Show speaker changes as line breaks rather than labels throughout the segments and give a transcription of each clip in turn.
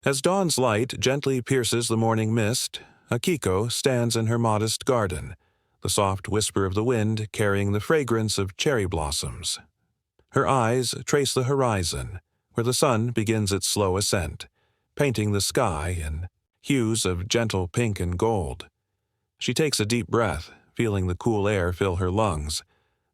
As dawn's light gently pierces the morning mist, Akiko stands in her modest garden, the soft whisper of the wind carrying the fragrance of cherry blossoms. Her eyes trace the horizon, where the sun begins its slow ascent, painting the sky in hues of gentle pink and gold. She takes a deep breath, feeling the cool air fill her lungs,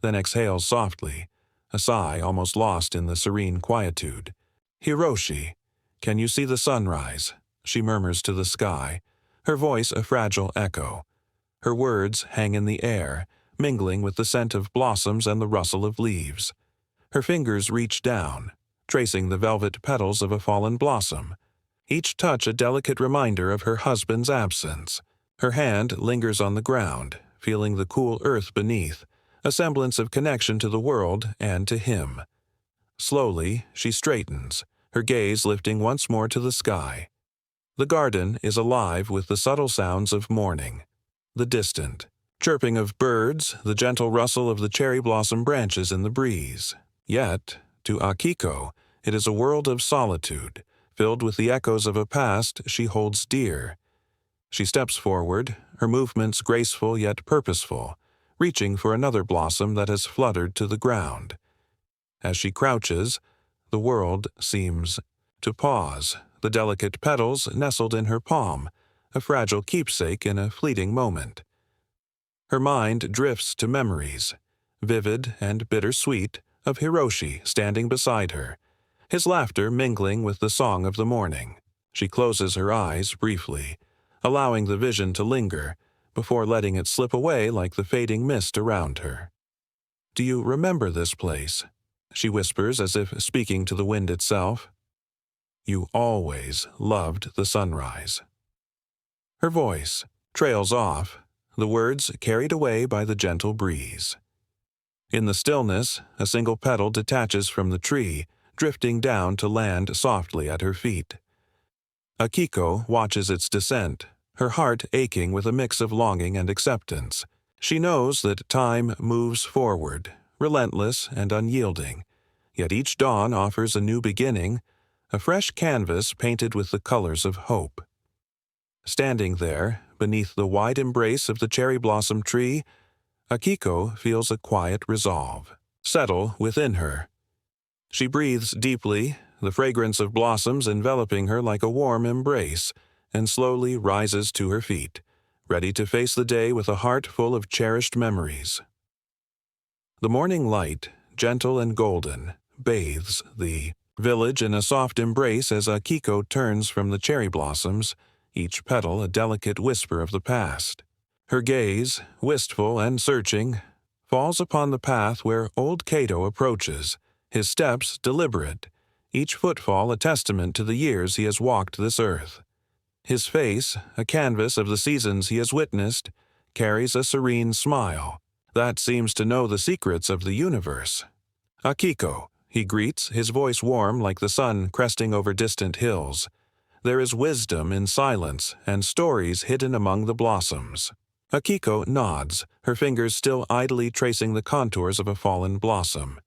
then exhales softly, a sigh almost lost in the serene quietude. "Hiroshi, can you see the sunrise?" she murmurs to the sky, her voice a fragile echo. Her words hang in the air, mingling with the scent of blossoms and the rustle of leaves. Her fingers reach down, tracing the velvet petals of a fallen blossom, each touch a delicate reminder of her husband's absence. Her hand lingers on the ground, feeling the cool earth beneath, a semblance of connection to the world and to him. Slowly, she straightens, her gaze lifting once more to the sky. The garden is alive with the subtle sounds of morning. The distant chirping of birds, the gentle rustle of the cherry blossom branches in the breeze. Yet, to Akiko, it is a world of solitude, filled with the echoes of a past she holds dear. She steps forward, her movements graceful yet purposeful, reaching for another blossom that has fluttered to the ground. As she crouches, the world seems to pause, the delicate petals nestled in her palm, a fragile keepsake in a fleeting moment. Her mind drifts to memories, vivid and bittersweet, of Hiroshi standing beside her, his laughter mingling with the song of the morning. She closes her eyes briefly, allowing the vision to linger, before letting it slip away like the fading mist around her. "Do you remember this place?" she whispers as if speaking to the wind itself. "You always loved the sunrise." Her voice trails off, the words carried away by the gentle breeze. In the stillness, a single petal detaches from the tree, drifting down to land softly at her feet. Akiko watches its descent, her heart aching with a mix of longing and acceptance. She knows that time moves forward, relentless and unyielding, yet each dawn offers a new beginning, a fresh canvas painted with the colors of hope. Standing there, beneath the wide embrace of the cherry blossom tree, Akiko feels a quiet resolve settle within her. She breathes deeply, the fragrance of blossoms enveloping her like a warm embrace, and slowly rises to her feet, ready to face the day with a heart full of cherished memories. The morning light, gentle and golden, bathes the village in a soft embrace as Akiko turns from the cherry blossoms, each petal a delicate whisper of the past. Her gaze, wistful and searching, falls upon the path where old Kato approaches, his steps deliberate, each footfall a testament to the years he has walked this earth. His face, a canvas of the seasons he has witnessed, carries a serene smile that seems to know the secrets of the universe. "Akiko," he greets, his voice warm like the sun cresting over distant hills. There is wisdom in silence and stories hidden among the blossoms. Akiko nods, her fingers still idly tracing the contours of a fallen blossom.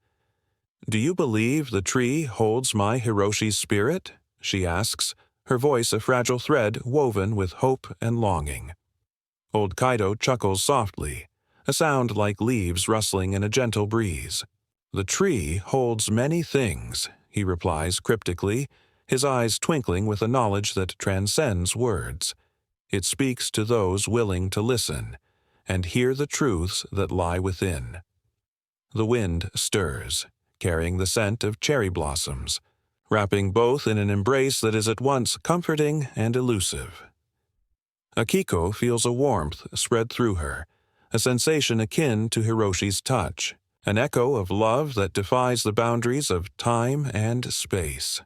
"Do you believe the tree holds my Hiroshi's spirit?" she asks, her voice a fragile thread woven with hope and longing. Old Kaido chuckles softly, a sound like leaves rustling in a gentle breeze. "The tree holds many things," he replies cryptically, his eyes twinkling with a knowledge that transcends words. It speaks to those willing to listen and hear the truths that lie within. The wind stirs, carrying the scent of cherry blossoms, wrapping both in an embrace that is at once comforting and elusive. Akiko feels a warmth spread through her, a sensation akin to Hiroshi's touch, an echo of love that defies the boundaries of time and space.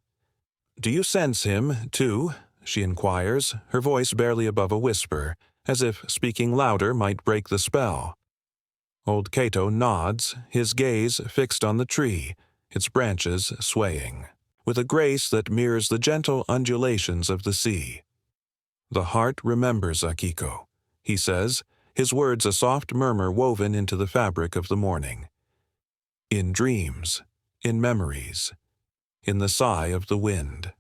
"Do you sense him, too?" she inquires, her voice barely above a whisper, as if speaking louder might break the spell. Old Kato nods, his gaze fixed on the tree, its branches swaying, with a grace that mirrors the gentle undulations of the sea. "The heart remembers, Akiko," he says, his words a soft murmur woven into the fabric of the morning. "In dreams, in memories, in the sigh of the wind."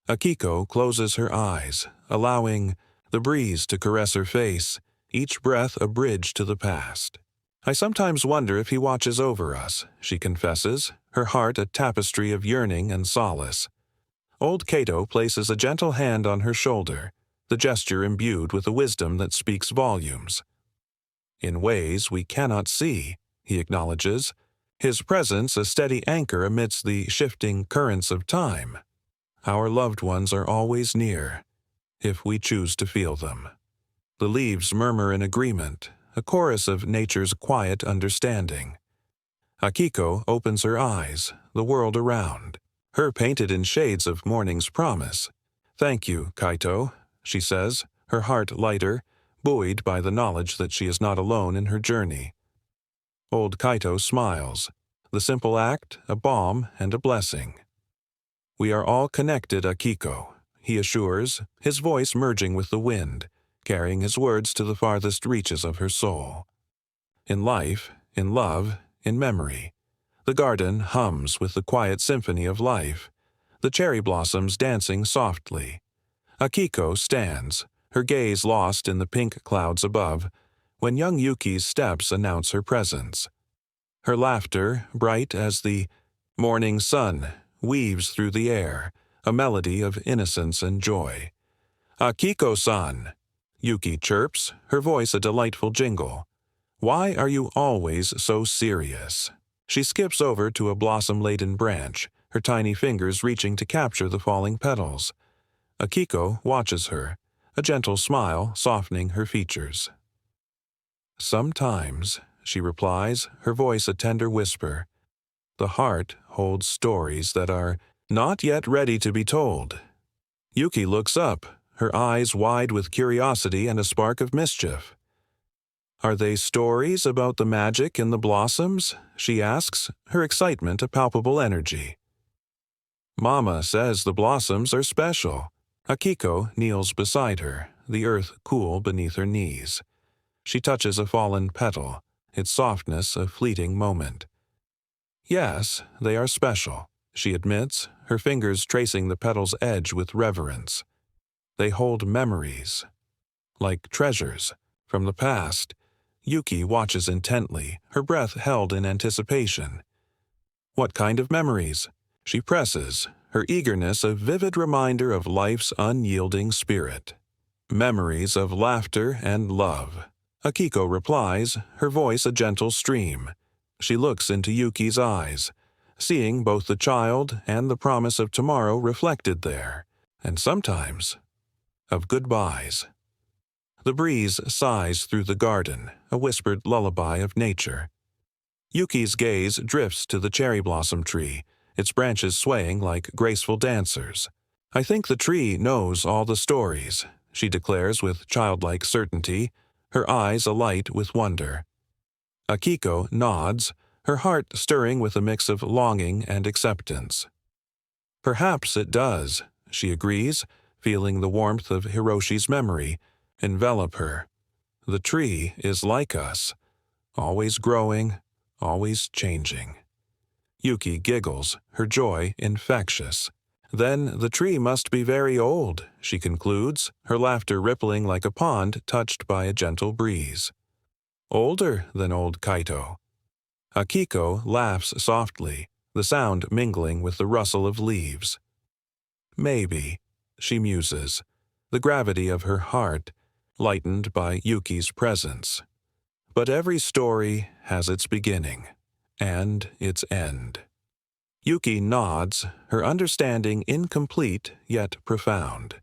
Akiko closes her eyes, allowing the breeze to caress her face, each breath a bridge to the past. I sometimes wonder if he watches over us, she confesses, her heart a tapestry of yearning and solace. Old Kato places a gentle hand on her shoulder, the gesture imbued with a wisdom that speaks volumes. In ways we cannot see, he acknowledges, his presence a steady anchor amidst the shifting currents of time. Our loved ones are always near, if we choose to feel them. The leaves murmur in agreement, a chorus of nature's quiet understanding. Akiko opens her eyes, the world around, her painted in shades of morning's promise. "Thank you, Kaito," she says, her heart lighter, buoyed by the knowledge that she is not alone in her journey. Old Kaito smiles, the simple act a balm and a blessing. "We are all connected, Akiko," he assures, his voice merging with the wind, carrying his words to the farthest reaches of her soul. In life, in love, in memory, the garden hums with the quiet symphony of life, the cherry blossoms dancing softly. Akiko stands, her gaze lost in the pink clouds above, when young Yuki's steps announce her presence. Her laughter, bright as the morning sun, weaves through the air, a melody of innocence and joy. "Akiko-san," Yuki chirps, her voice a delightful jingle. "Why are you always so serious?" She skips over to a blossom-laden branch, her tiny fingers reaching to capture the falling petals. Akiko watches her, a gentle smile softening her features. "Sometimes," she replies, her voice a tender whisper, "the heart holds stories that are not yet ready to be told." Yuki looks up, her eyes wide with curiosity and a spark of mischief. "Are they stories about the magic in the blossoms?" she asks, her excitement a palpable energy. "Mama says the blossoms are special." Akiko kneels beside her, the earth cool beneath her knees. She touches a fallen petal, its softness a fleeting moment. "Yes, they are special," she admits, her fingers tracing the petal's edge with reverence. "They hold memories, like treasures, from the past." Yuki watches intently, her breath held in anticipation. "What kind of memories?" She presses, her eagerness a vivid reminder of life's unyielding spirit. "Memories of laughter and love," Akiko replies, her voice a gentle stream. She looks into Yuki's eyes, seeing both the child and the promise of tomorrow reflected there, and sometimes of goodbyes. The breeze sighs through the garden, a whispered lullaby of nature. Yuki's gaze drifts to the cherry blossom tree, its branches swaying like graceful dancers. "I think the tree knows all the stories," she declares with childlike certainty, her eyes alight with wonder. Akiko nods, her heart stirring with a mix of longing and acceptance. "Perhaps it does," she agrees, feeling the warmth of Hiroshi's memory envelop her. "The tree is like us, always growing, always changing." Yuki giggles, her joy infectious. "Then the tree must be very old," she concludes, her laughter rippling like a pond touched by a gentle breeze. "Older than old Kaito." Akiko laughs softly, the sound mingling with the rustle of leaves. "Maybe," she muses, the gravity of her heart lightened by Yuki's presence. "But every story has its beginning and its end." Yuki nods, her understanding incomplete yet profound.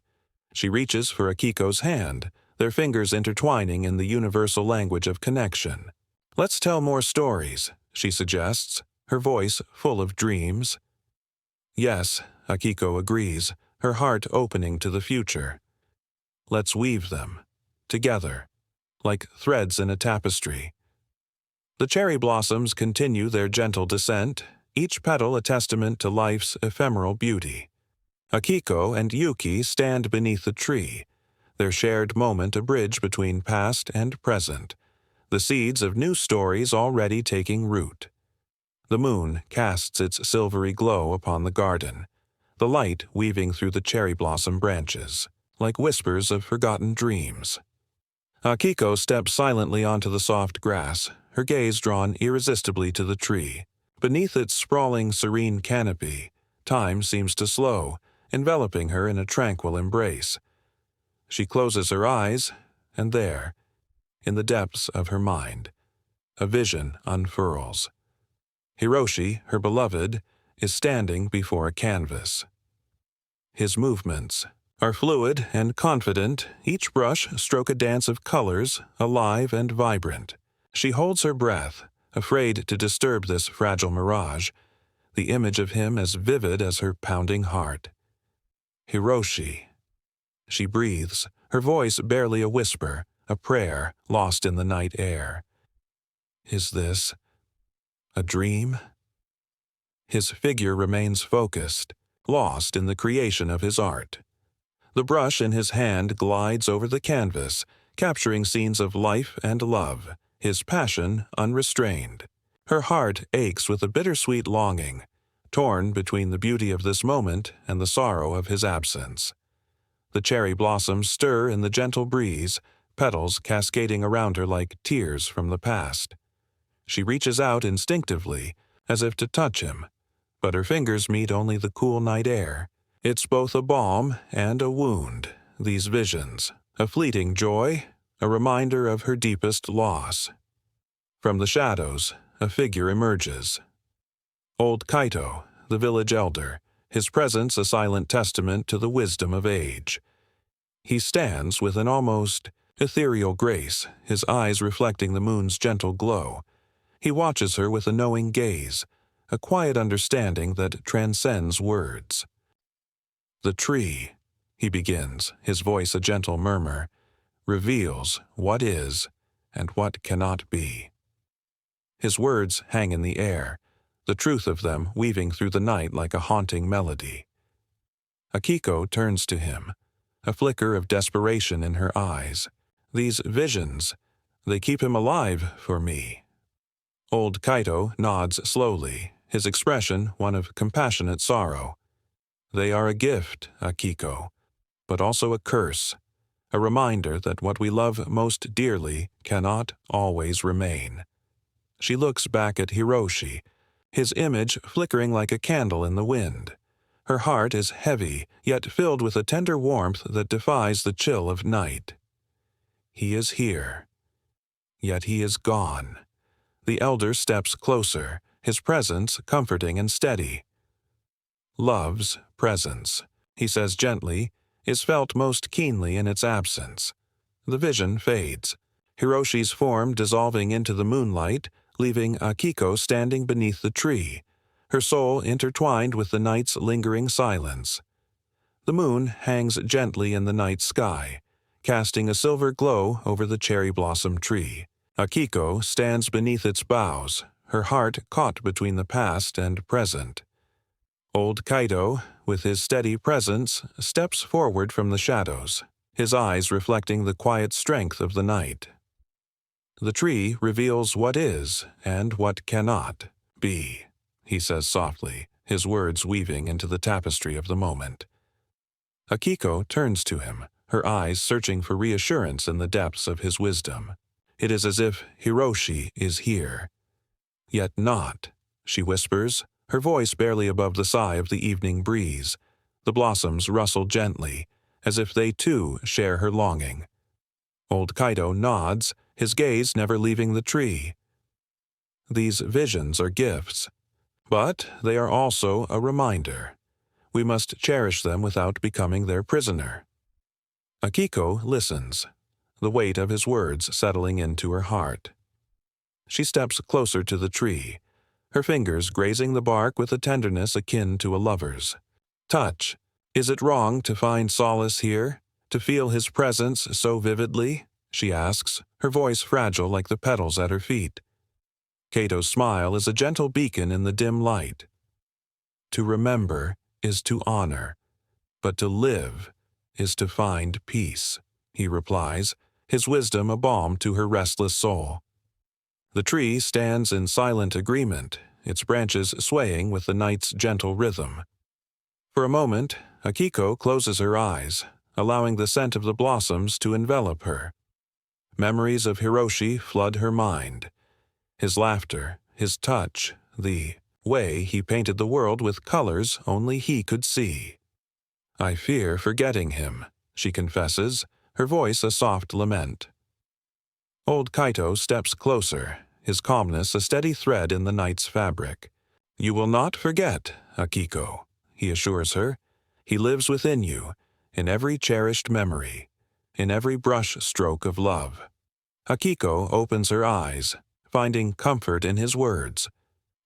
She reaches for Akiko's hand, their fingers intertwining in the universal language of connection. "Let's tell more stories," she suggests, her voice full of dreams. "Yes," Akiko agrees, her heart opening to the future. "Let's weave them, together, like threads in a tapestry." The cherry blossoms continue their gentle descent, each petal a testament to life's ephemeral beauty. Akiko and Yuki stand beneath the tree, their shared moment a bridge between past and present, the seeds of new stories already taking root. The moon casts its silvery glow upon the garden, the light weaving through the cherry blossom branches, like whispers of forgotten dreams. Akiko steps silently onto the soft grass, her gaze drawn irresistibly to the tree. Beneath its sprawling, serene canopy, time seems to slow, enveloping her in a tranquil embrace. She closes her eyes, and there, in the depths of her mind, a vision unfurls. Hiroshi, her beloved, is standing before a canvas. His movements are fluid and confident, each brush stroke a dance of colors, alive and vibrant. She holds her breath, afraid to disturb this fragile mirage, the image of him as vivid as her pounding heart. Hiroshi. She breathes, her voice barely a whisper, a prayer lost in the night air. Is this a dream? His figure remains focused, lost in the creation of his art. The brush in his hand glides over the canvas, capturing scenes of life and love, his passion unrestrained. Her heart aches with a bittersweet longing, torn between the beauty of this moment and the sorrow of his absence. The cherry blossoms stir in the gentle breeze, petals cascading around her like tears from the past. She reaches out instinctively, as if to touch him, but her fingers meet only the cool night air. It's both a balm and a wound, these visions, a fleeting joy, a reminder of her deepest loss. From the shadows, a figure emerges. Old Kaito, the village elder, his presence a silent testament to the wisdom of age. He stands with an almost ethereal grace, his eyes reflecting the moon's gentle glow. He watches her with a knowing gaze, a quiet understanding that transcends words. The tree, he begins, his voice a gentle murmur, reveals what is and what cannot be. His words hang in the air, the truth of them weaving through the night like a haunting melody. Akiko turns to him, a flicker of desperation in her eyes. These visions, they keep him alive for me. Old Kaito nods slowly, his expression one of compassionate sorrow. They are a gift, Akiko, but also a curse, a reminder that what we love most dearly cannot always remain. She looks back at Hiroshi, his image flickering like a candle in the wind. Her heart is heavy, yet filled with a tender warmth that defies the chill of night. He is here, yet he is gone. The elder steps closer, his presence comforting and steady. Love's presence, he says gently, is felt most keenly in its absence. The vision fades, Hiroshi's form dissolving into the moonlight, leaving Akiko standing beneath the tree, her soul intertwined with the night's lingering silence. The moon hangs gently in the night sky, casting a silver glow over the cherry blossom tree. Akiko stands beneath its boughs, her heart caught between the past and present. Old Kaito, with his steady presence, steps forward from the shadows, his eyes reflecting the quiet strength of the night. The tree reveals what is and what cannot be, he says softly, his words weaving into the tapestry of the moment. Akiko turns to him, her eyes searching for reassurance in the depths of his wisdom. It is as if Hiroshi is here. Yet not, she whispers, her voice barely above the sigh of the evening breeze. The blossoms rustle gently, as if they too share her longing. Old Kaito nods, his gaze never leaving the tree. These visions are gifts, but they are also a reminder. We must cherish them without becoming their prisoner. Akiko listens, the weight of his words settling into her heart. She steps closer to the tree, her fingers grazing the bark with a tenderness akin to a lover's. Touch. Is it wrong to find solace here, to feel his presence so vividly? She asks, her voice fragile like the petals at her feet. Kaito's smile is a gentle beacon in the dim light. To remember is to honor, but to live is to find peace, he replies, his wisdom a balm to her restless soul. The tree stands in silent agreement, its branches swaying with the night's gentle rhythm. For a moment, Akiko closes her eyes, allowing the scent of the blossoms to envelop her. Memories of Hiroshi flood her mind. His laughter, his touch, the way he painted the world with colors only he could see. "I fear forgetting him," she confesses, her voice a soft lament. Old Kaito steps closer, his calmness a steady thread in the night's fabric. "You will not forget, Akiko," he assures her. "He lives within you, in every cherished memory, in every brush stroke of love." Akiko opens her eyes, finding comfort in his words.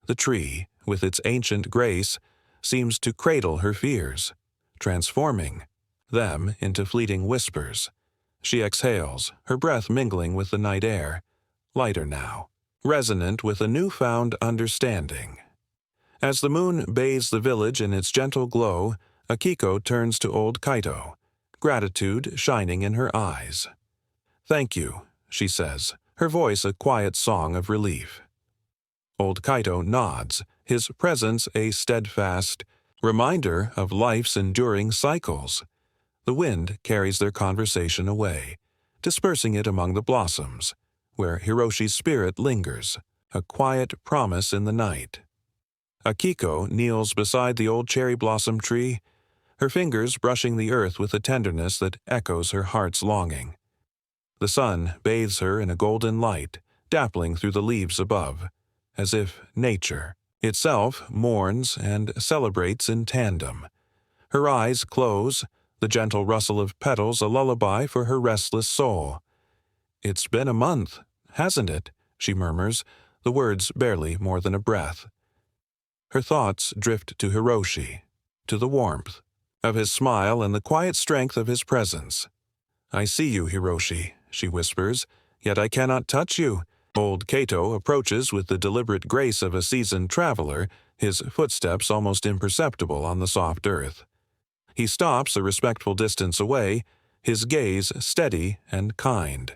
The tree, with its ancient grace, seems to cradle her fears, transforming them into fleeting whispers. She exhales, her breath mingling with the night air, lighter now, resonant with a newfound understanding. As the moon bathes the village in its gentle glow, Akiko turns to old Kaito, gratitude shining in her eyes. "Thank you," she says, her voice a quiet song of relief. Old Kaito nods, his presence a steadfast reminder of life's enduring cycles. The wind carries their conversation away, dispersing it among the blossoms, where Hiroshi's spirit lingers, a quiet promise in the night. Akiko kneels beside the old cherry blossom tree, her fingers brushing the earth with a tenderness that echoes her heart's longing. The sun bathes her in a golden light, dappling through the leaves above, as if nature itself mourns and celebrates in tandem. Her eyes close, the gentle rustle of petals a lullaby for her restless soul. "It's been a month, hasn't it?" she murmurs, the words barely more than a breath. Her thoughts drift to Hiroshi, to the warmth of his smile and the quiet strength of his presence. "I see you, Hiroshi," she whispers, "yet I cannot touch you." Old Kaito approaches with the deliberate grace of a seasoned traveler, his footsteps almost imperceptible on the soft earth. He stops a respectful distance away, his gaze steady and kind.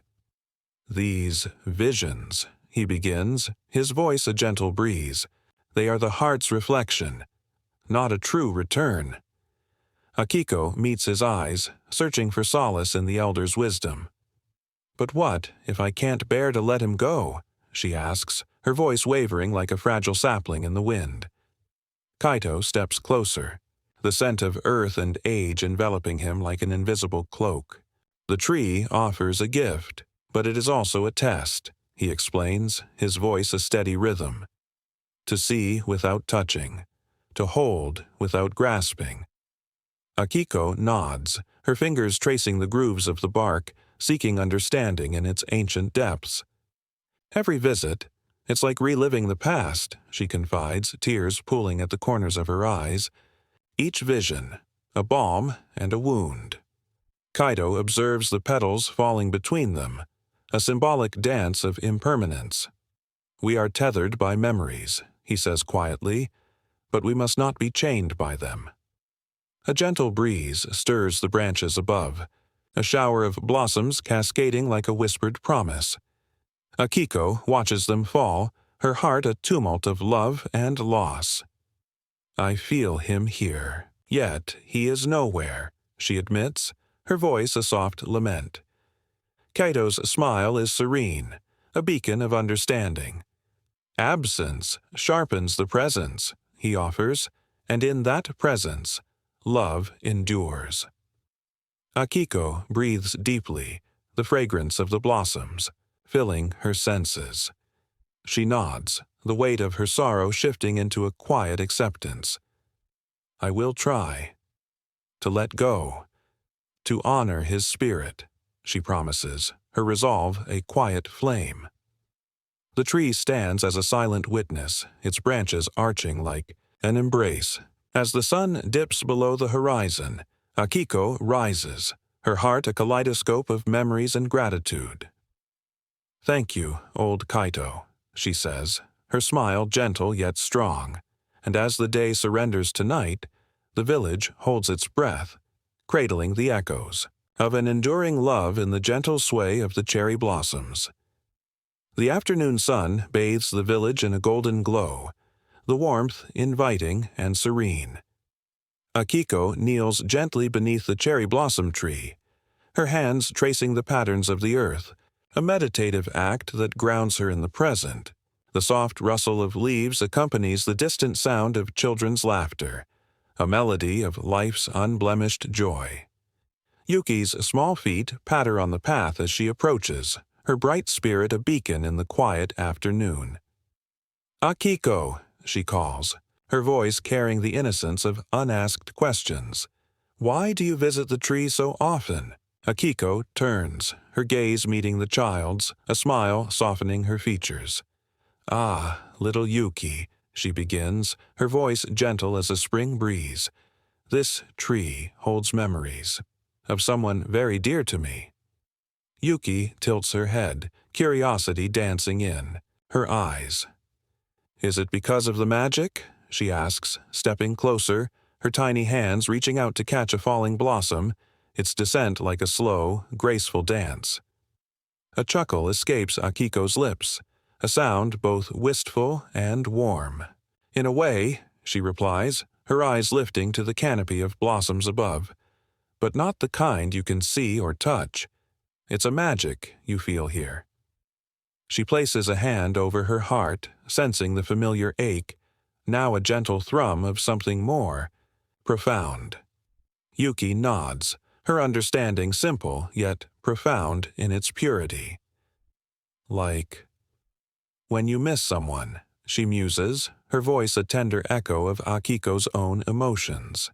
"These visions," he begins, his voice a gentle breeze. "They are the heart's reflection, not a true return." Akiko meets his eyes, searching for solace in the elder's wisdom. "But what if I can't bear to let him go?" she asks, her voice wavering like a fragile sapling in the wind. Kaito steps closer, the scent of earth and age enveloping him like an invisible cloak. "The tree offers a gift, but it is also a test," he explains, his voice a steady rhythm. "To see without touching, to hold without grasping." Akiko nods, her fingers tracing the grooves of the bark, seeking understanding in its ancient depths. "Every visit, it's like reliving the past," she confides, tears pooling at the corners of her eyes. "Each vision, a balm and a wound." Kaito observes the petals falling between them, a symbolic dance of impermanence. "We are tethered by memories," he says quietly, "but we must not be chained by them." A gentle breeze stirs the branches above, a shower of blossoms cascading like a whispered promise. Akiko watches them fall, her heart a tumult of love and loss. "I feel him here, yet he is nowhere," she admits, her voice a soft lament. Kaito's smile is serene, a beacon of understanding. "Absence sharpens the presence," he offers, "and in that presence, love endures." Akiko breathes deeply, the fragrance of the blossoms filling her senses. She nods, the weight of her sorrow shifting into a quiet acceptance. "I will try to let go, to honor his spirit," she promises, her resolve a quiet flame. The tree stands as a silent witness, its branches arching like an embrace. As the sun dips below the horizon, Akiko rises, her heart a kaleidoscope of memories and gratitude. "Thank you, old Kaito," she says, her smile gentle yet strong, and as the day surrenders to night, the village holds its breath, cradling the echoes of an enduring love in the gentle sway of the cherry blossoms. The afternoon sun bathes the village in a golden glow, the warmth inviting and serene. Akiko kneels gently beneath the cherry blossom tree, her hands tracing the patterns of the earth, a meditative act that grounds her in the present. The soft rustle of leaves accompanies the distant sound of children's laughter, a melody of life's unblemished joy. Yuki's small feet patter on the path as she approaches, her bright spirit a beacon in the quiet afternoon. "Akiko," she calls, her voice carrying the innocence of unasked questions. "Why do you visit the tree so often?" Akiko turns, her gaze meeting the child's, a smile softening her features. "Ah, little Yuki," she begins, her voice gentle as a spring breeze. "This tree holds memories of someone very dear to me." Yuki tilts her head, curiosity dancing in her eyes. "Is it because of the magic?" she asks, stepping closer, her tiny hands reaching out to catch a falling blossom, its descent like a slow, graceful dance. A chuckle escapes Akiko's lips, a sound both wistful and warm. "In a way," she replies, her eyes lifting to the canopy of blossoms above, "but not the kind you can see or touch. It's a magic you feel here." She places a hand over her heart, sensing the familiar ache, now a gentle thrum of something more profound. Yuki nods, her understanding simple yet profound in its purity. "Like when you miss someone," she muses, her voice a tender echo of Akiko's own emotions.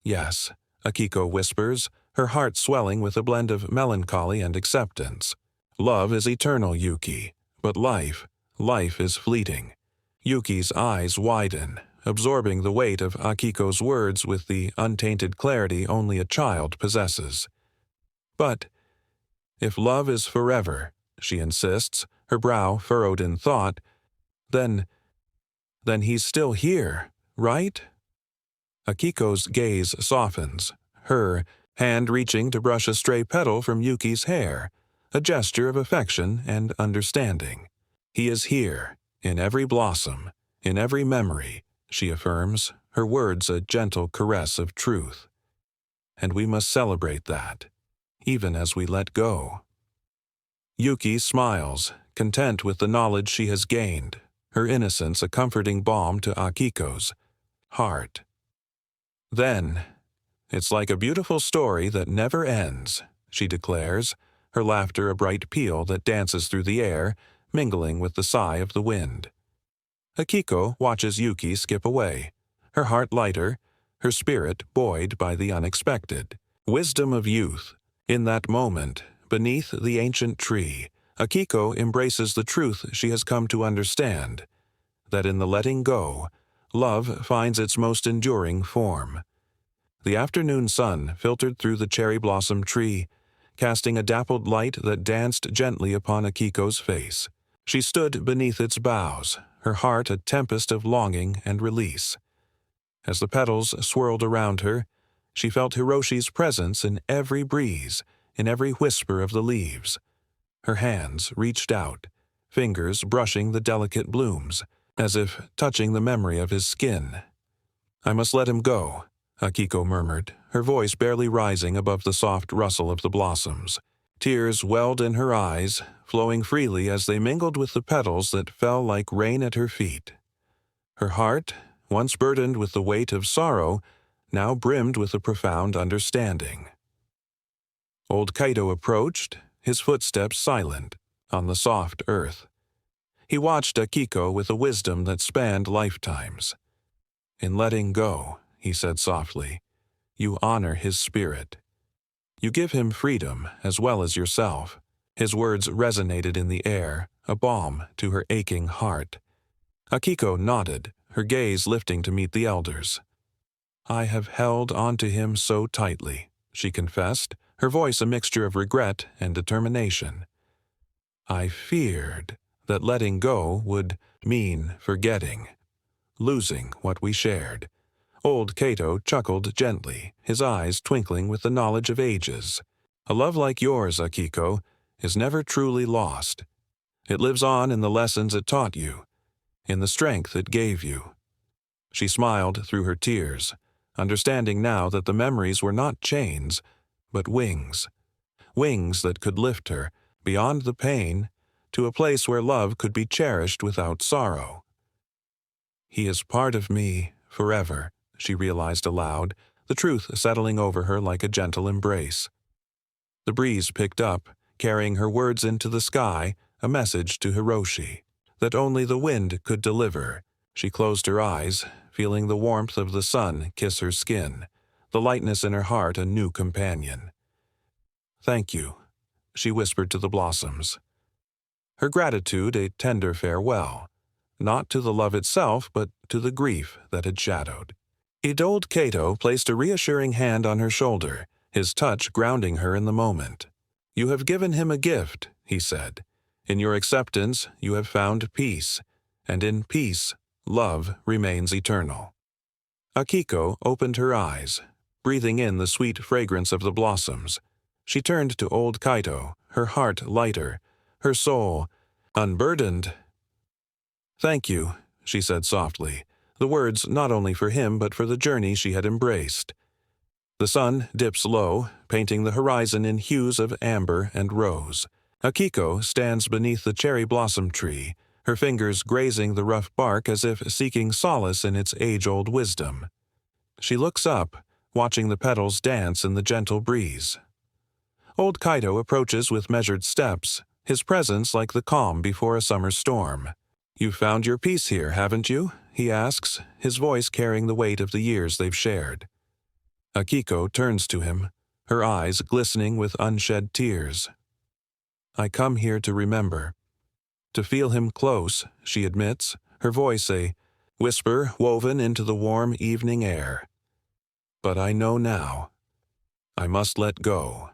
"Yes," Akiko whispers, her heart swelling with a blend of melancholy and acceptance. "Love is eternal, Yuki, but life is fleeting." Yuki's eyes widen, absorbing the weight of Akiko's words with the untainted clarity only a child possesses. "But if love is forever," she insists, her brow furrowed in thought, then he's still here, right?" Akiko's gaze softens, her hand reaching to brush a stray petal from Yuki's hair, a gesture of affection and understanding. "He is here, in every blossom, in every memory," she affirms, her words a gentle caress of truth. "And we must celebrate that, even as we let go." Yuki smiles, content with the knowledge she has gained, her innocence a comforting balm to Akiko's heart. "Then, it's like a beautiful story that never ends," she declares, her laughter a bright peal that dances through the air, mingling with the sigh of the wind. Akiko watches Yuki skip away, her heart lighter, her spirit buoyed by the unexpected. Wisdom of youth. In that moment, beneath the ancient tree, Akiko embraces the truth she has come to understand, that in the letting go, love finds its most enduring form. The afternoon sun filtered through the cherry blossom tree, casting a dappled light that danced gently upon Akiko's face. She stood beneath its boughs, her heart a tempest of longing and release. As the petals swirled around her, she felt Hiroshi's presence in every breeze, in every whisper of the leaves. Her hands reached out, fingers brushing the delicate blooms, as if touching the memory of his skin. "I must let him go," Akiko murmured, her voice barely rising above the soft rustle of the blossoms. Tears welled in her eyes, flowing freely as they mingled with the petals that fell like rain at her feet. Her heart, once burdened with the weight of sorrow, now brimmed with a profound understanding. Old Kaito approached, his footsteps silent, on the soft earth. He watched Akiko with a wisdom that spanned lifetimes. "In letting go," he said softly, "you honor his spirit. You give him freedom as well as yourself." His words resonated in the air, a balm to her aching heart. Akiko nodded, her gaze lifting to meet the elders. "I have held onto him so tightly," she confessed, her voice a mixture of regret and determination. "I feared that letting go would mean forgetting, losing what we shared." Old Kaito chuckled gently, his eyes twinkling with the knowledge of ages. "A love like yours, Akiko, is never truly lost. It lives on in the lessons it taught you, in the strength it gave you." She smiled through her tears, understanding now that the memories were not chains, but wings. Wings that could lift her, beyond the pain, to a place where love could be cherished without sorrow. He is part of me forever, she realized aloud, the truth settling over her like a gentle embrace. The breeze picked up, carrying her words into the sky, a message to Hiroshi that only the wind could deliver. She closed her eyes, feeling the warmth of the sun kiss her skin, the lightness in her heart a new companion. "Thank you," she whispered to the blossoms. Her gratitude a tender farewell, not to the love itself, but to the grief that had shadowed. Old Kato placed a reassuring hand on her shoulder, his touch grounding her in the moment. "You have given him a gift," he said. "In your acceptance, you have found peace, and in peace, love remains eternal." Akiko opened her eyes, breathing in the sweet fragrance of the blossoms. She turned to old Kaito, her heart lighter, her soul unburdened. "Thank you," she said softly, the words not only for him but for the journey she had embraced. The sun dips low, painting the horizon in hues of amber and rose. Akiko stands beneath the cherry blossom tree, her fingers grazing the rough bark as if seeking solace in its age-old wisdom. She looks up, watching the petals dance in the gentle breeze. Old Kaito approaches with measured steps, his presence like the calm before a summer storm. "You've found your peace here, haven't you?" he asks, his voice carrying the weight of the years they've shared. Akiko turns to him, her eyes glistening with unshed tears. "I come here to remember. To feel him close," she admits, her voice a whisper woven into the warm evening air. "But I know now. I must let go."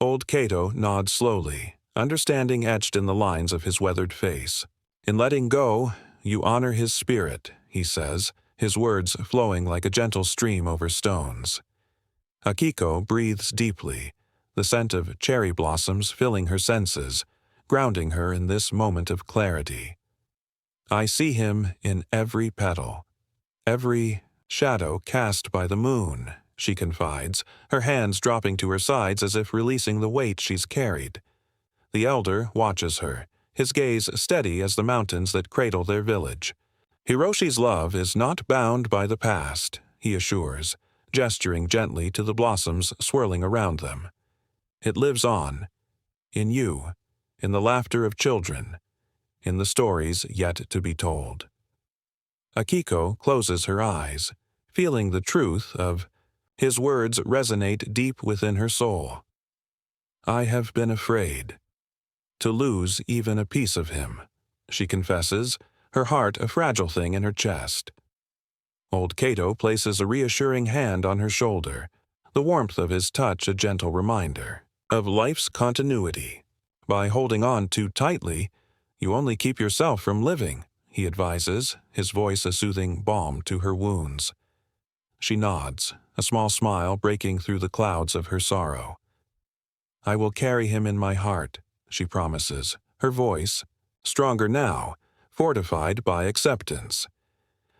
Old Kaito nods slowly, understanding etched in the lines of his weathered face. "In letting go, you honor his spirit," he says, his words flowing like a gentle stream over stones. Akiko breathes deeply, the scent of cherry blossoms filling her senses, grounding her in this moment of clarity. "I see him in every petal, every shadow cast by the moon," she confides, her hands dropping to her sides as if releasing the weight she's carried. The elder watches her, his gaze steady as the mountains that cradle their village. "Hiroshi's love is not bound by the past," he assures, gesturing gently to the blossoms swirling around them. "It lives on, in you, in the laughter of children, in the stories yet to be told." Akiko closes her eyes, feeling the truth of his words resonate deep within her soul. "I have been afraid to lose even a piece of him," she confesses, her heart a fragile thing in her chest. Old Kaito places a reassuring hand on her shoulder, the warmth of his touch a gentle reminder of life's continuity. "By holding on too tightly, you only keep yourself from living," he advises, his voice a soothing balm to her wounds. She nods, a small smile breaking through the clouds of her sorrow. "I will carry him in my heart," she promises, her voice, stronger now, fortified by acceptance.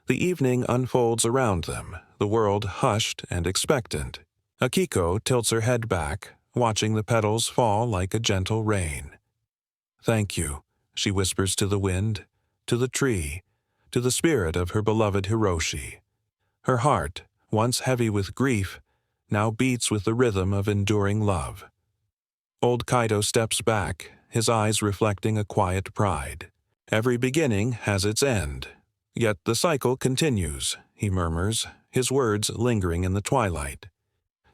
The evening unfolds around them, the world hushed and expectant. Akiko tilts her head back, watching the petals fall like a gentle rain. "Thank you," she whispers to the wind, to the tree, to the spirit of her beloved Hiroshi. Her heart, once heavy with grief, now beats with the rhythm of enduring love. Old Kaito steps back, his eyes reflecting a quiet pride. "Every beginning has its end, yet the cycle continues," he murmurs, his words lingering in the twilight.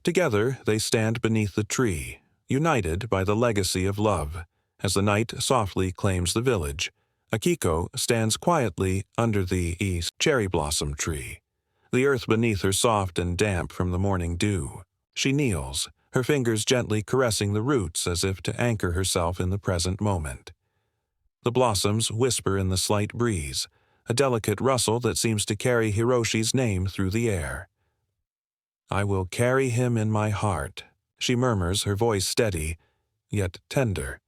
Together they stand beneath the tree, united by the legacy of love. As the night softly claims the village, Akiko stands quietly under the east cherry blossom tree, the earth beneath her soft and damp from the morning dew. She kneels, her fingers gently caressing the roots as if to anchor herself in the present moment. The blossoms whisper in the slight breeze, a delicate rustle that seems to carry Hiroshi's name through the air. "I will carry him in my heart," she murmurs, her voice steady, yet tender.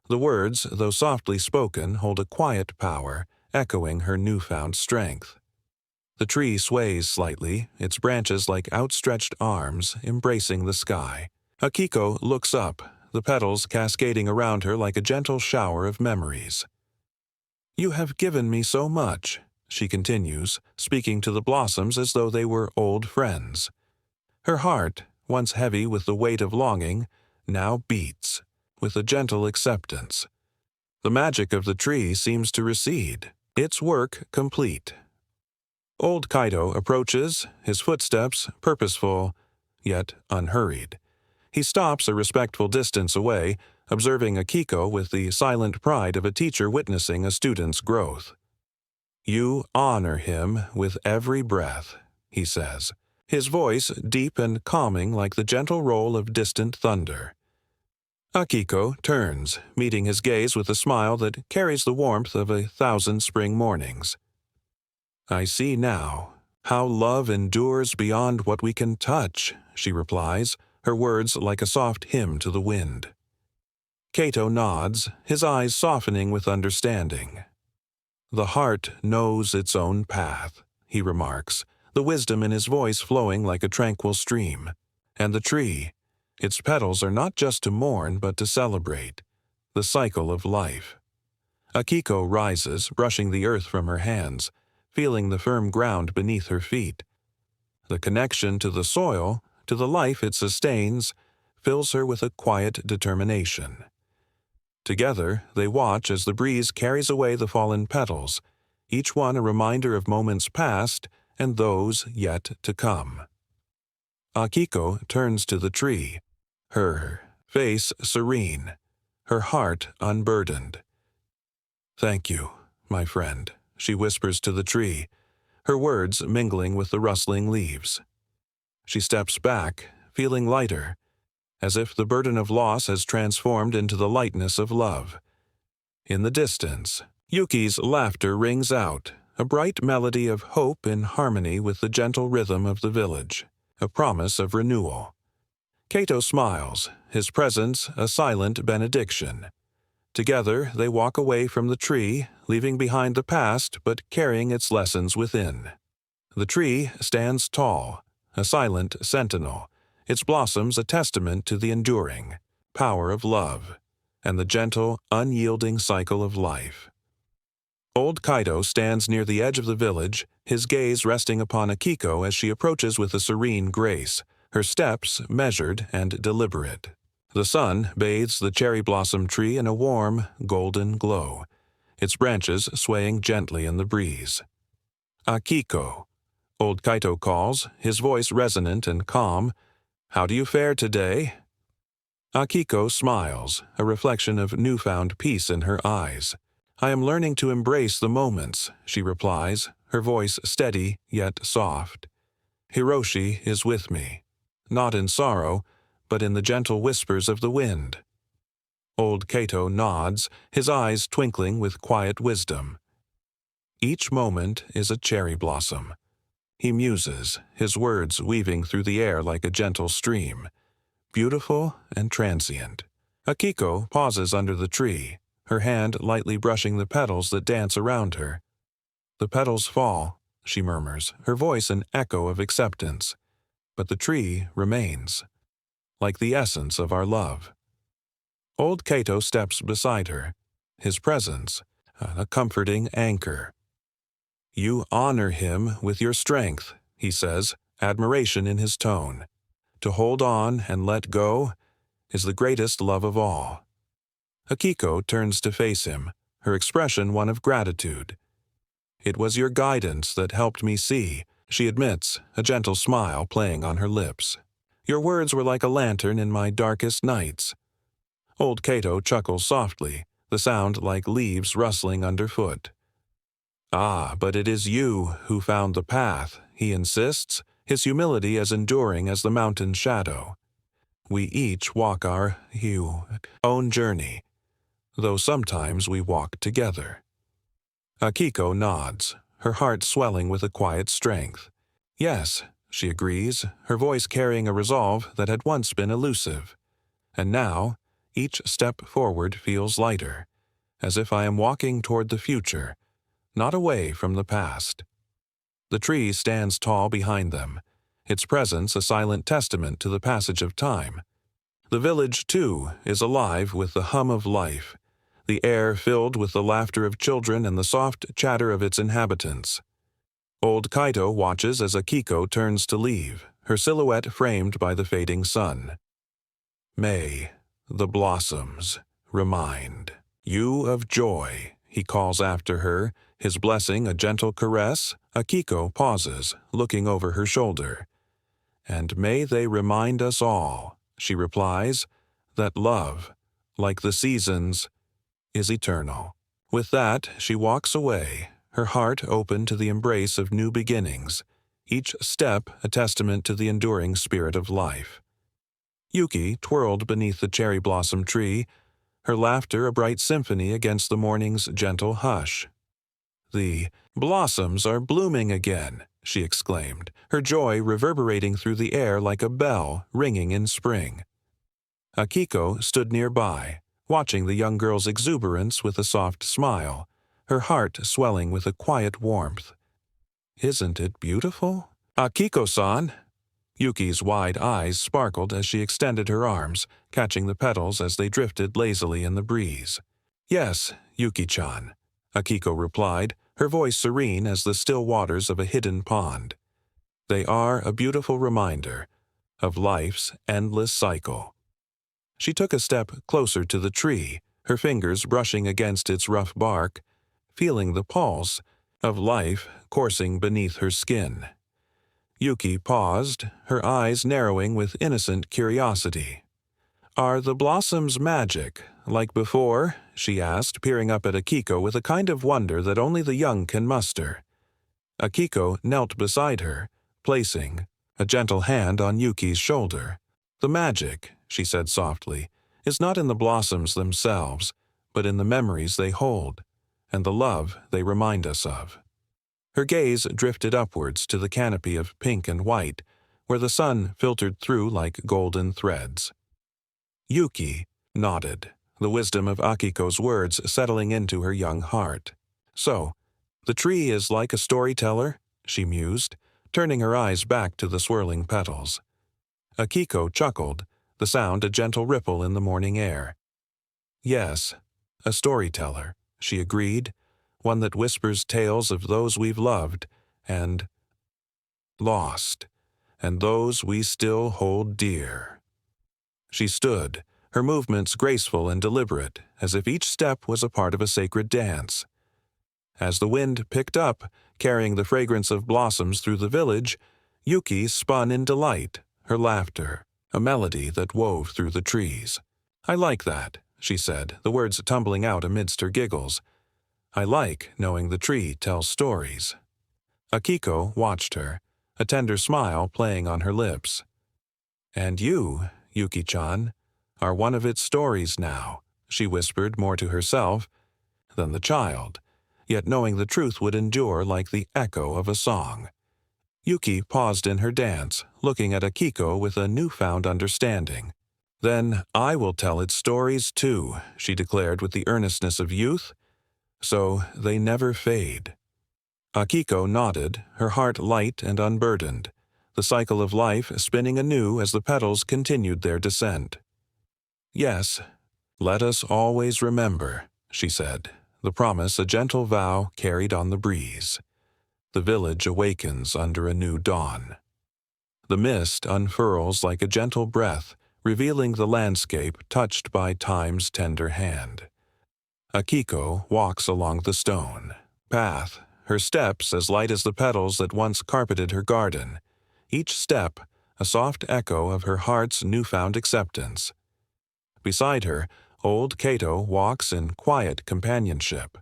The words, though softly spoken, hold a quiet power, echoing her newfound strength. The tree sways slightly, its branches like outstretched arms embracing the sky. Akiko looks up, the petals cascading around her like a gentle shower of memories. "You have given me so much," she continues, speaking to the blossoms as though they were old friends. Her heart, once heavy with the weight of longing, now beats with a gentle acceptance. The magic of the tree seems to recede, its work complete. Old Kaito approaches, his footsteps purposeful, yet unhurried. He stops a respectful distance away, observing Akiko with the silent pride of a teacher witnessing a student's growth. "You honor him with every breath," he says, his voice deep and calming like the gentle roll of distant thunder. Akiko turns, meeting his gaze with a smile that carries the warmth of 1,000 spring mornings. "I see now how love endures beyond what we can touch," she replies, her words like a soft hymn to the wind. Kaito nods, his eyes softening with understanding. "The heart knows its own path," he remarks, the wisdom in his voice flowing like a tranquil stream. And the tree, its petals are not just to mourn but to celebrate the cycle of life. Akiko rises, brushing the earth from her hands, feeling the firm ground beneath her feet. The connection to the soil, to the life it sustains, fills her with a quiet determination. Together, they watch as the breeze carries away the fallen petals, each one a reminder of moments past and those yet to come. Akiko turns to the tree, her face serene, her heart unburdened. "Thank you, my friend," she whispers to the tree, her words mingling with the rustling leaves. She steps back, feeling lighter, as if the burden of loss has transformed into the lightness of love. In the distance, Yuki's laughter rings out, a bright melody of hope in harmony with the gentle rhythm of the village, a promise of renewal. Kaito smiles, his presence a silent benediction. Together they walk away from the tree, leaving behind the past but carrying its lessons within. The tree stands tall, a silent sentinel, its blossoms a testament to the enduring power of love and the gentle, unyielding cycle of life. Old Kaito stands near the edge of the village, his gaze resting upon Akiko as she approaches with a serene grace, her steps measured and deliberate. The sun bathes the cherry blossom tree in a warm, golden glow, its branches swaying gently in the breeze. "Akiko," Old Kaito calls, his voice resonant and calm. "How do you fare today?" Akiko smiles, a reflection of newfound peace in her eyes. "I am learning to embrace the moments," she replies, her voice steady yet soft. "Hiroshi is with me, not in sorrow, but in the gentle whispers of the wind." Old Kaito nods, his eyes twinkling with quiet wisdom. "Each moment is a cherry blossom," he muses, his words weaving through the air like a gentle stream, beautiful and transient. Akiko pauses under the tree, her hand lightly brushing the petals that dance around her. "The petals fall," she murmurs, her voice an echo of acceptance. "But the tree remains, like the essence of our love." Old Kaito steps beside her, his presence a comforting anchor. "You honor him with your strength," he says, admiration in his tone. "To hold on and let go is the greatest love of all." Akiko turns to face him, her expression one of gratitude. "It was your guidance that helped me see," she admits, a gentle smile playing on her lips. "Your words were like a lantern in my darkest nights." Old Kaito chuckles softly, the sound like leaves rustling underfoot. "Ah, but it is you who found the path," he insists, his humility as enduring as the mountain's shadow. "We each walk our own journey, though sometimes we walk together." Akiko nods, her heart swelling with a quiet strength. "Yes," she agrees, her voice carrying a resolve that had once been elusive. "And now, each step forward feels lighter, as if I am walking toward the future, not away from the past." The tree stands tall behind them, its presence a silent testament to the passage of time. The village, too, is alive with the hum of life, the air filled with the laughter of children and the soft chatter of its inhabitants. Old Kaito watches as Akiko turns to leave, her silhouette framed by the fading sun. May, the blossoms, remind you of joy, he calls after her, his blessing a gentle caress. Akiko pauses, looking over her shoulder. And may they remind us all, she replies, that love, like the seasons, is eternal. With that, she walks away, her heart open to the embrace of new beginnings, each step a testament to the enduring spirit of life. Yuki twirled beneath the cherry blossom tree, her laughter a bright symphony against the morning's gentle hush. The blossoms are blooming again, she exclaimed, her joy reverberating through the air like a bell ringing in spring. Akiko stood nearby, watching the young girl's exuberance with a soft smile, her heart swelling with a quiet warmth. Isn't it beautiful? Akiko-san! Yuki's wide eyes sparkled as she extended her arms, catching the petals as they drifted lazily in the breeze. Yes, Yuki-chan, Akiko replied, her voice serene as the still waters of a hidden pond. They are a beautiful reminder of life's endless cycle. She took a step closer to the tree, her fingers brushing against its rough bark, feeling the pulse of life coursing beneath her skin. Yuki paused, her eyes narrowing with innocent curiosity. Are the blossoms magic, like before? She asked, peering up at Akiko with a kind of wonder that only the young can muster. Akiko knelt beside her, placing a gentle hand on Yuki's shoulder. The magic, she said softly, is not in the blossoms themselves, but in the memories they hold, and the love they remind us of. Her gaze drifted upwards to the canopy of pink and white, where the sun filtered through like golden threads. Yuki nodded, the wisdom of Akiko's words settling into her young heart. So, the tree is like a storyteller, she mused, turning her eyes back to the swirling petals. Akiko chuckled, the sound a gentle ripple in the morning air. Yes, a storyteller, she agreed, one that whispers tales of those we've loved and lost, and those we still hold dear. She stood, her movements graceful and deliberate, as if each step was a part of a sacred dance. As the wind picked up, carrying the fragrance of blossoms through the village, Yuki spun in delight, her laughter, a melody that wove through the trees. I like that, she said, the words tumbling out amidst her giggles. I like knowing the tree tells stories. Akiko watched her, a tender smile playing on her lips. And you, Yuki-chan, are one of its stories now, she whispered more to herself than the child, yet knowing the truth would endure like the echo of a song. Yuki paused in her dance, looking at Akiko with a newfound understanding. Then I will tell its stories too, she declared with the earnestness of youth, so they never fade. Akiko nodded, her heart light and unburdened, the cycle of life spinning anew as the petals continued their descent. Yes, let us always remember, she said, the promise a gentle vow carried on the breeze. The village awakens under a new dawn. The mist unfurls like a gentle breath, revealing the landscape touched by time's tender hand. Akiko walks along the stone path, her steps as light as the petals that once carpeted her garden, each step a soft echo of her heart's newfound acceptance. Beside her, old Kaito walks in quiet companionship.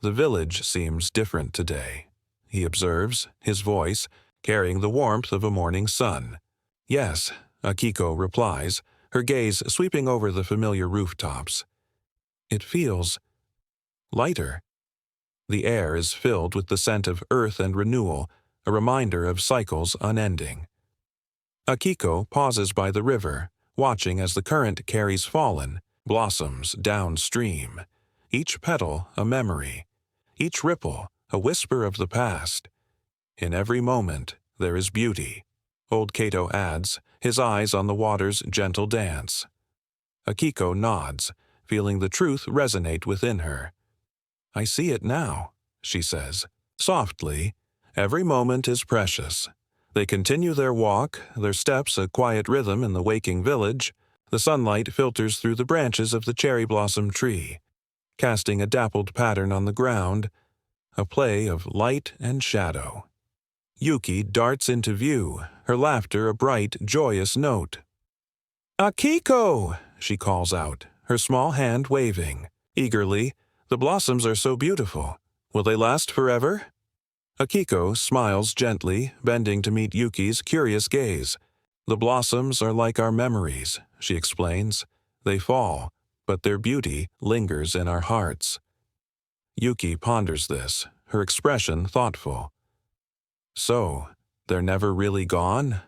The village seems different today, he observes, his voice carrying the warmth of a morning sun. Yes, Akiko replies, her gaze sweeping over the familiar rooftops. It feels lighter. The air is filled with the scent of earth and renewal, a reminder of cycles unending. Akiko pauses by the river, watching as the current carries fallen blossoms downstream, each petal a memory, each ripple a whisper of the past. In every moment there is beauty, old Kato adds, his eyes on the water's gentle dance. Akiko nods, feeling the truth resonate within her. I see it now, she says. Softly, every moment is precious. They continue their walk, their steps a quiet rhythm in the waking village. The sunlight filters through the branches of the cherry blossom tree, casting a dappled pattern on the ground, a play of light and shadow. Yuki darts into view, her laughter a bright, joyous note. Akiko! She calls out, her small hand waving. Eagerly, the blossoms are so beautiful. Will they last forever? Akiko smiles gently, bending to meet Yuki's curious gaze. The blossoms are like our memories, she explains. They fall, but their beauty lingers in our hearts. Yuki ponders this, her expression thoughtful. So, they're never really gone?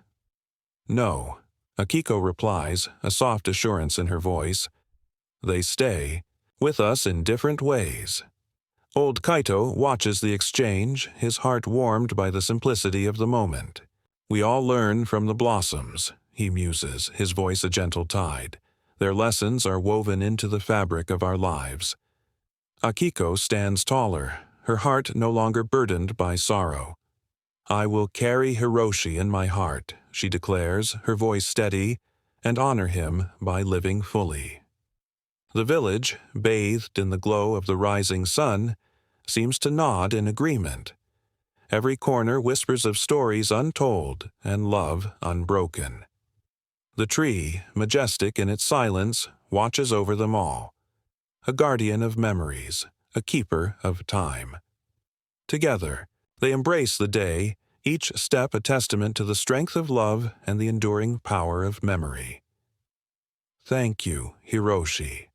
No, Akiko replies, a soft assurance in her voice. They stay, with us in different ways. Old Kaito watches the exchange, his heart warmed by the simplicity of the moment. We all learn from the blossoms, he muses, his voice a gentle tide. Their lessons are woven into the fabric of our lives. Akiko stands taller, her heart no longer burdened by sorrow. I will carry Hiroshi in my heart, she declares, her voice steady, and honor him by living fully. The village, bathed in the glow of the rising sun, seems to nod in agreement. Every corner whispers of stories untold and love unbroken. The tree, majestic in its silence, watches over them all. A guardian of memories, a keeper of time. Together, they embrace the day, each step a testament to the strength of love and the enduring power of memory. Thank you, Hiroshi.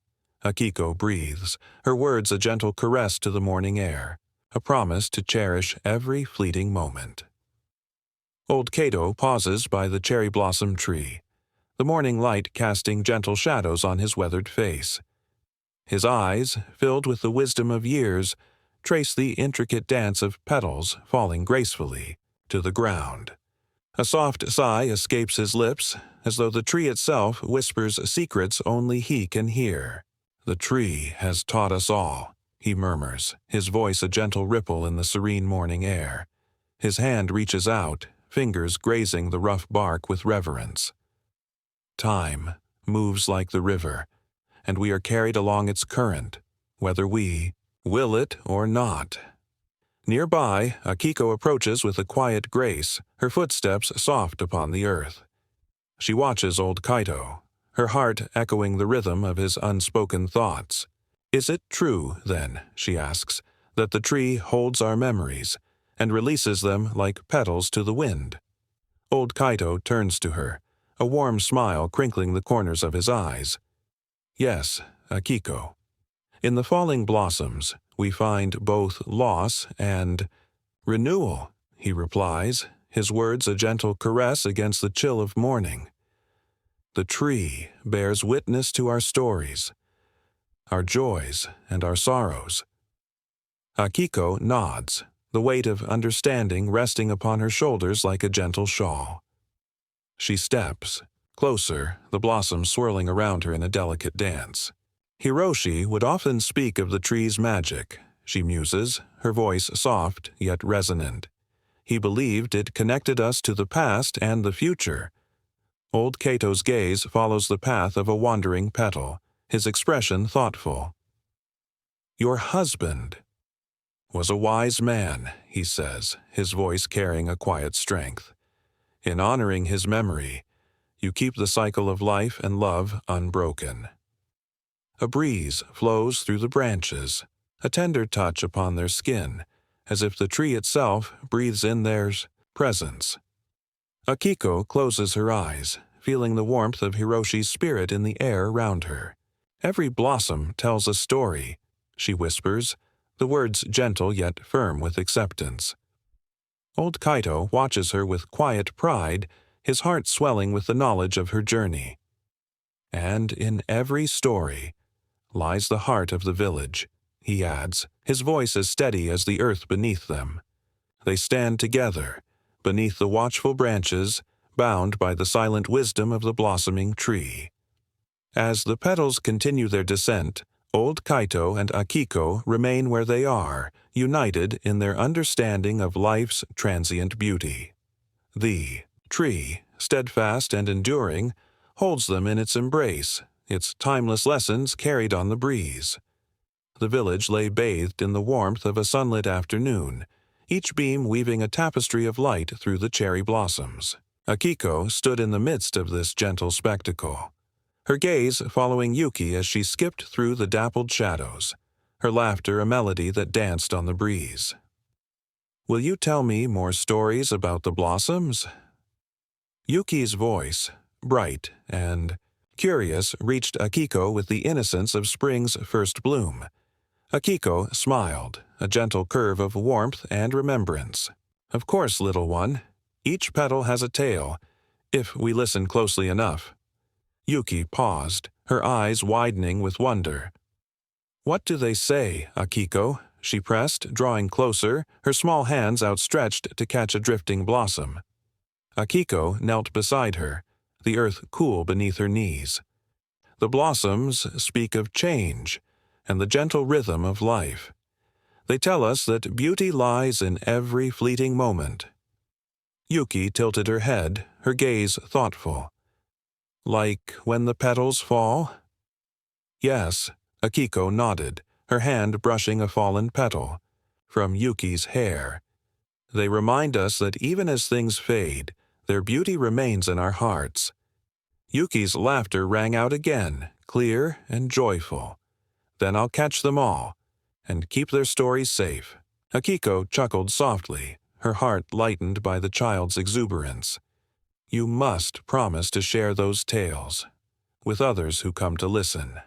Akiko breathes, her words a gentle caress to the morning air, a promise to cherish every fleeting moment. Old Kato pauses by the cherry blossom tree, the morning light casting gentle shadows on his weathered face. His eyes, filled with the wisdom of years, trace the intricate dance of petals falling gracefully to the ground. A soft sigh escapes his lips, as though the tree itself whispers secrets only he can hear. The tree has taught us all, he murmurs, his voice a gentle ripple in the serene morning air. His hand reaches out, fingers grazing the rough bark with reverence. Time moves like the river, and we are carried along its current, whether we will it or not. Nearby, Akiko approaches with a quiet grace, her footsteps soft upon the earth. She watches old Kaito, her heart echoing the rhythm of his unspoken thoughts. Is it true, then, she asks, that the tree holds our memories and releases them like petals to the wind? Old Kaito turns to her, a warm smile crinkling the corners of his eyes. Yes, Akiko. In the falling blossoms, we find both loss and renewal, he replies, his words a gentle caress against the chill of morning. The tree bears witness to our stories, our joys and our sorrows. Akiko nods, the weight of understanding resting upon her shoulders like a gentle shawl. She steps, closer, the blossoms swirling around her in a delicate dance. Hiroshi would often speak of the tree's magic, she muses, her voice soft yet resonant. He believed it connected us to the past and the future. Old Kato's gaze follows the path of a wandering petal, his expression thoughtful. Your husband was a wise man, he says, his voice carrying a quiet strength. In honoring his memory, you keep the cycle of life and love unbroken. A breeze flows through the branches, a tender touch upon their skin, as if the tree itself breathes in their presence. Akiko closes her eyes, feeling the warmth of Hiroshi's spirit in the air round her. Every blossom tells a story, she whispers, the words gentle yet firm with acceptance. Old Kaito watches her with quiet pride, his heart swelling with the knowledge of her journey. And in every story lies the heart of the village, he adds, his voice as steady as the earth beneath them. They stand together, beneath the watchful branches, bound by the silent wisdom of the blossoming tree. As the petals continue their descent, old Kaito and Akiko remain where they are, united in their understanding of life's transient beauty. The tree, steadfast and enduring, holds them in its embrace, its timeless lessons carried on the breeze. The village lay bathed in the warmth of a sunlit afternoon, each beam weaving a tapestry of light through the cherry blossoms. Akiko stood in the midst of this gentle spectacle, her gaze following Yuki as she skipped through the dappled shadows, her laughter a melody that danced on the breeze. "Will you tell me more stories about the blossoms?" Yuki's voice, bright and curious, reached Akiko with the innocence of spring's first bloom. Akiko smiled, a gentle curve of warmth and remembrance. "Of course, little one. Each petal has a tale, if we listen closely enough." Yuki paused, her eyes widening with wonder. "What do they say, Akiko?" she pressed, drawing closer, her small hands outstretched to catch a drifting blossom. Akiko knelt beside her, the earth cool beneath her knees. "The blossoms speak of change and the gentle rhythm of life. They tell us that beauty lies in every fleeting moment." Yuki tilted her head, her gaze thoughtful. "Like when the petals fall?" "Yes," Akiko nodded, her hand brushing a fallen petal from Yuki's hair. "They remind us that even as things fade, their beauty remains in our hearts." Yuki's laughter rang out again, clear and joyful. "Then I'll catch them all, and keep their stories safe." Akiko chuckled softly, her heart lightened by the child's exuberance. "You must promise to share those tales with others who come to listen."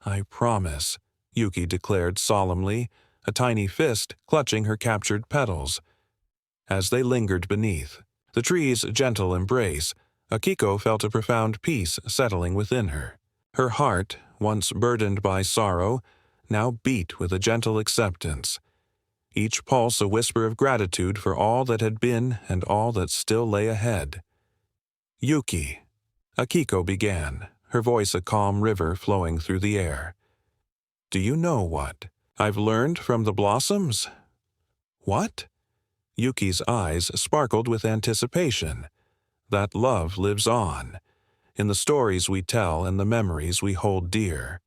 "I promise," Yuki declared solemnly, a tiny fist clutching her captured petals. As they lingered beneath the tree's gentle embrace, Akiko felt a profound peace settling within her. Her heart, once burdened by sorrow, now beat with a gentle acceptance, each pulse a whisper of gratitude for all that had been and all that still lay ahead. "Yuki," Akiko began, her voice a calm river flowing through the air. "Do you know what I've learned from the blossoms?" "What?" Yuki's eyes sparkled with anticipation. "That love lives on, in the stories we tell and the memories we hold dear."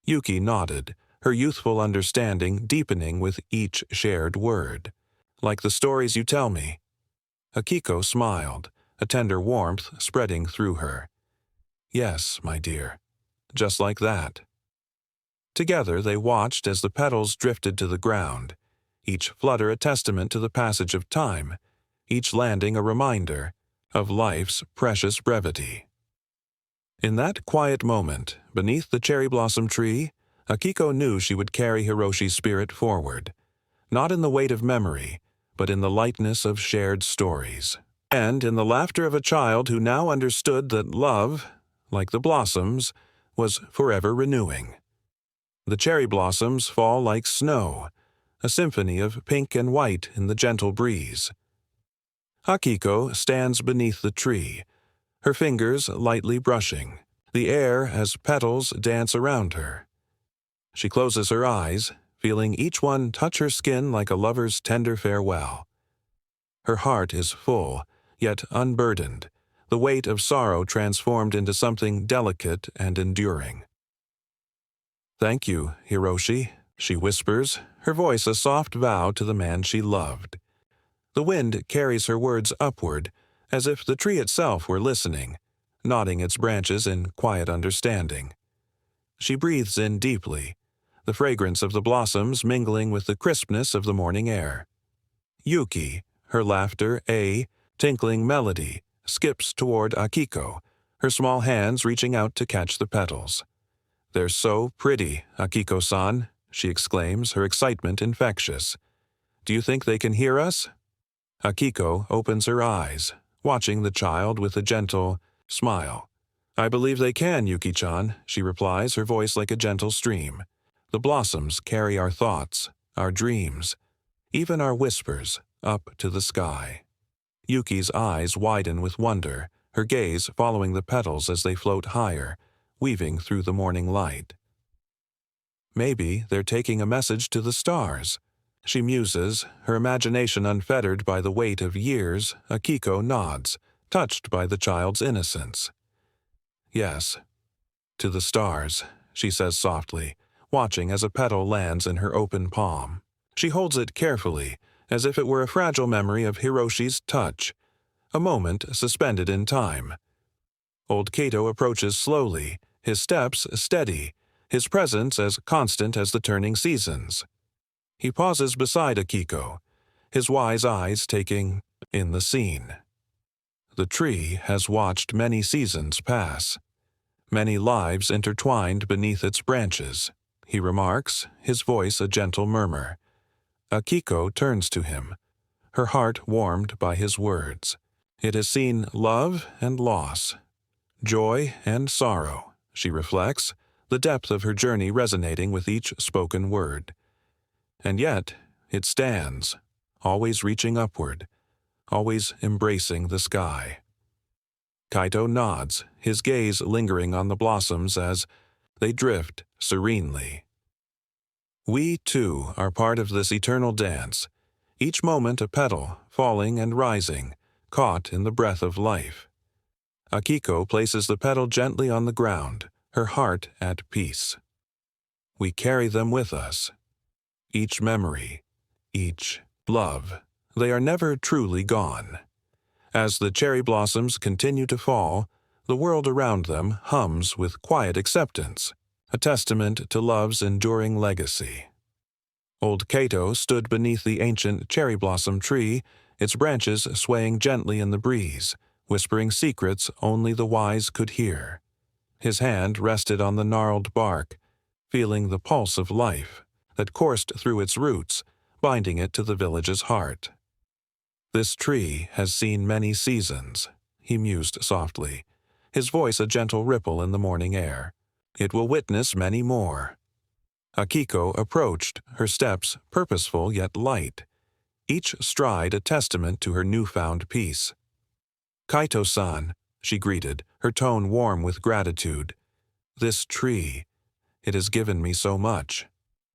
Yuki nodded, her youthful understanding deepening with each shared word. "Like the stories you tell me." Akiko smiled, a tender warmth spreading through her. "Yes, my dear, just like that." Together they watched as the petals drifted to the ground, each flutter a testament to the passage of time, each landing a reminder of life's precious brevity. In that quiet moment, beneath the cherry blossom tree, Akiko knew she would carry Hiroshi's spirit forward, not in the weight of memory, but in the lightness of shared stories, and in the laughter of a child who now understood that love, like the blossoms, was forever renewing. The cherry blossoms fall like snow, a symphony of pink and white in the gentle breeze. Akiko stands beneath the tree, her fingers lightly brushing the air as petals dance around her. She closes her eyes, feeling each one touch her skin like a lover's tender farewell. Her heart is full, yet unburdened, the weight of sorrow transformed into something delicate and enduring. "Thank you, Hiroshi," she whispers, her voice a soft vow to the man she loved. The wind carries her words upward, as if the tree itself were listening, nodding its branches in quiet understanding. She breathes in deeply, the fragrance of the blossoms mingling with the crispness of the morning air. Yuki, her laughter a tinkling melody, skips toward Akiko, her small hands reaching out to catch the petals. "They're so pretty, Akiko-san," she exclaims, her excitement infectious. "Do you think they can hear us?" Akiko opens her eyes, watching the child with a gentle smile. "I believe they can, Yuki-chan," she replies, her voice like a gentle stream. "The blossoms carry our thoughts, our dreams. even our whispers, up to the sky. Yuki's eyes widen with wonder, her gaze following the petals as they float higher, weaving through the morning light. Maybe they're taking a message to the stars. She muses, her imagination unfettered by the weight of years. Akiko nods, touched by the child's innocence. Yes, to the stars, she says softly, watching as a petal lands in her open palm. She holds it carefully, as if it were a fragile memory of Hiroshi's touch, a moment suspended in time. Old Kato approaches slowly, his steps steady, his presence as constant as the turning seasons. He pauses beside Akiko, his wise eyes taking in the scene. The tree has watched many seasons pass, many lives intertwined beneath its branches, he remarks, his voice a gentle murmur. Akiko turns to him, her heart warmed by his words. It has seen love and loss, joy and sorrow, she reflects, the depth of her journey resonating with each spoken word. And yet, it stands, always reaching upward, always embracing the sky. Kaito nods, his gaze lingering on the blossoms as they drift serenely. We, too, are part of this eternal dance, each moment a petal, falling and rising, caught in the breath of life. Akiko places the petal gently on the ground, her heart at peace. We carry them with us. Each memory, each love, they are never truly gone. As the cherry blossoms continue to fall, the world around them hums with quiet acceptance, a testament to love's enduring legacy. Old Kato stood beneath the ancient cherry blossom tree, its branches swaying gently in the breeze, whispering secrets only the wise could hear. His hand rested on the gnarled bark, feeling the pulse of life that coursed through its roots, binding it to the village's heart. This tree has seen many seasons, he mused softly, his voice a gentle ripple in the morning air. It will witness many more. Akiko approached, her steps purposeful yet light, each stride a testament to her newfound peace. Kaito-san, she greeted, her tone warm with gratitude. This tree, it has given me so much.